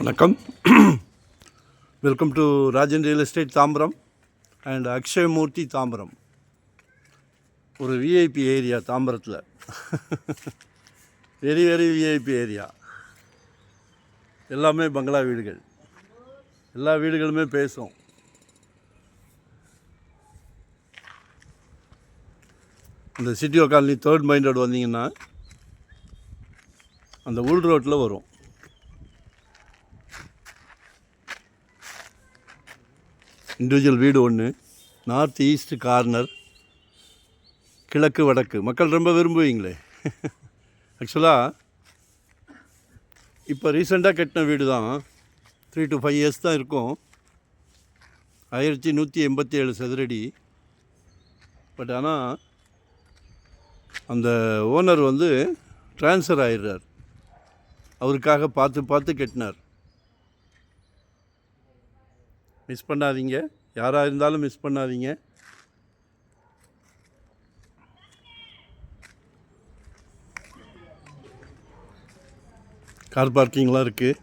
வணக்கம். Welcome to Rajan real estate Tambaram and Akshayamoorthy Tambaram. ஒரு VIP area தாம்பரத்தில். Very VIP area. எல்லாமே பங்களா வீடுகள். எல்லா வீடுகளுமே பேசும். இந்த சிட்டி காலனி 3rd மைன் ரோடு வந்தீங்கன்னா அந்த உள் ரோட்டில் வரும். இண்டிவிஜுவல் வீடு ஒன்று, நார்த் ஈஸ்ட் கார்னர், கிழக்கு வடக்கு. மக்கள் ரொம்ப விரும்புவீங்களே. ஆக்சுவலாக இப்போ ரீசெண்டாக கட்டின வீடு தான், 3 to 5 years தான் இருக்கும். 1187 சதுரடி. பட் ஆனால் அந்த ஓனர் வந்து ட்ரான்ஸ்ஃபர் ஆகிடுறார். அவருக்காக பார்த்து கட்டினார். மிஸ் பண்ணாதீங்க, யாராக இருந்தாலும் மிஸ் பண்ணாதீங்க. கார் பார்க்கிங்லாம் இருக்குது.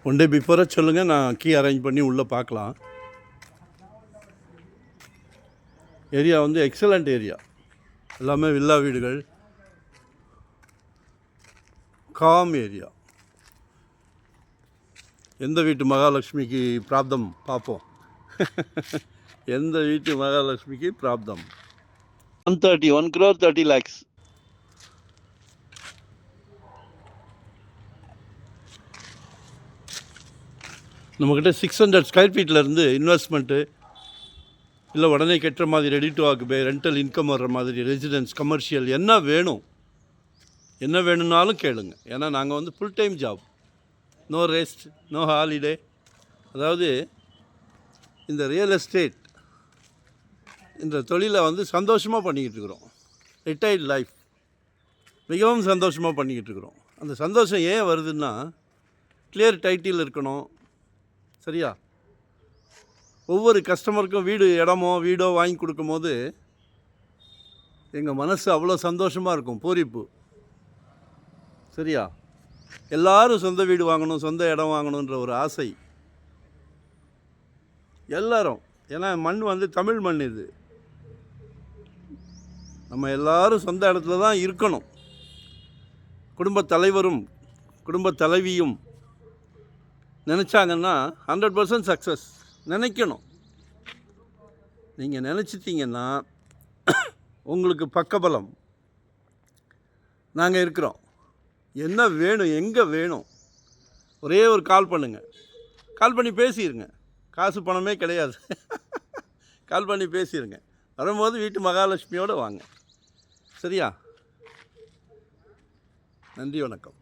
ஒன் டே பிஃபோராக சொல்லுங்கள், நான் கீ அரேஞ்ச் பண்ணி உள்ளே பார்க்கலாம். ஏரியா வந்து எக்ஸலண்ட் ஏரியா. எல்லாமே வில்லா வீடுகள், காம் ஏரியா. எந்த வீட்டு மகாலட்சுமிக்கு பிராப்தம் பார்ப்போம். எந்த வீட்டு மகாலட்சுமிக்கு பிராப்தம். 1 crore 30 lakhs. நம்மக்கிட்ட 600 ஸ்கொயர் ஃபீட்லேருந்து இன்வெஸ்ட்மெண்ட்டு இல்லை உடனே கட்டுற மாதிரி, ready to occupy, rental income வர்ற மாதிரி, ரெசிடென்ஸ், கமர்ஷியல் என்ன வேணும்னாலும் கேளுங்க. ஏன்னா நாங்கள் வந்து full time job, no rest, no holiday. அதாவது இந்த ரியல் எஸ்டேட் இந்த தொழிலை வந்து சந்தோஷமாக பண்ணிக்கிட்டு இருக்கிறோம். ரிட்டையர்ட் லைஃப் மிகவும் சந்தோஷமாக பண்ணிக்கிட்டு இருக்கிறோம். அந்த சந்தோஷம் ஏன் வருதுன்னா, கிளியர் டைட்டில் இருக்கணும். சரியா? ஒவ்வொரு கஸ்டமருக்கும் வீடோ வாங்கி கொடுக்கும்போது எங்கள் மனசு அவ்வளோ சந்தோஷமாக இருக்கும், பூரிப்பு. சரியா? எல்லாரும் சொந்த வீடு வாங்கணும், சொந்த இடம் வாங்கணுன்ற ஒரு ஆசை எல்லாரும். ஏன்னா மண் வந்து தமிழ் மண். இது நம்ம எல்லாரும் சொந்த இடத்துல தான் இருக்கணும். குடும்பத் தலைவரும் குடும்பத் தலைவியும் நினச்சாங்கன்னா 100% சக்ஸஸ். நினைக்கணும். நீங்கள் நினச்சிட்டிங்கன்னா உங்களுக்கு பக்கபலம் நாங்கள் இருக்கிறோம். என்ன வேணும், எங்கே வேணும், ஒரே ஒரு கால் பண்ணுங்கள். கால் பண்ணி பேசிடுங்க. காசு பணமே கிடையாது. கால் பண்ணி பேசிடுங்க. வரும்போது வீட்டு மகாலட்சுமியோடு வாங்க. சரியா? நன்றி, வணக்கம்.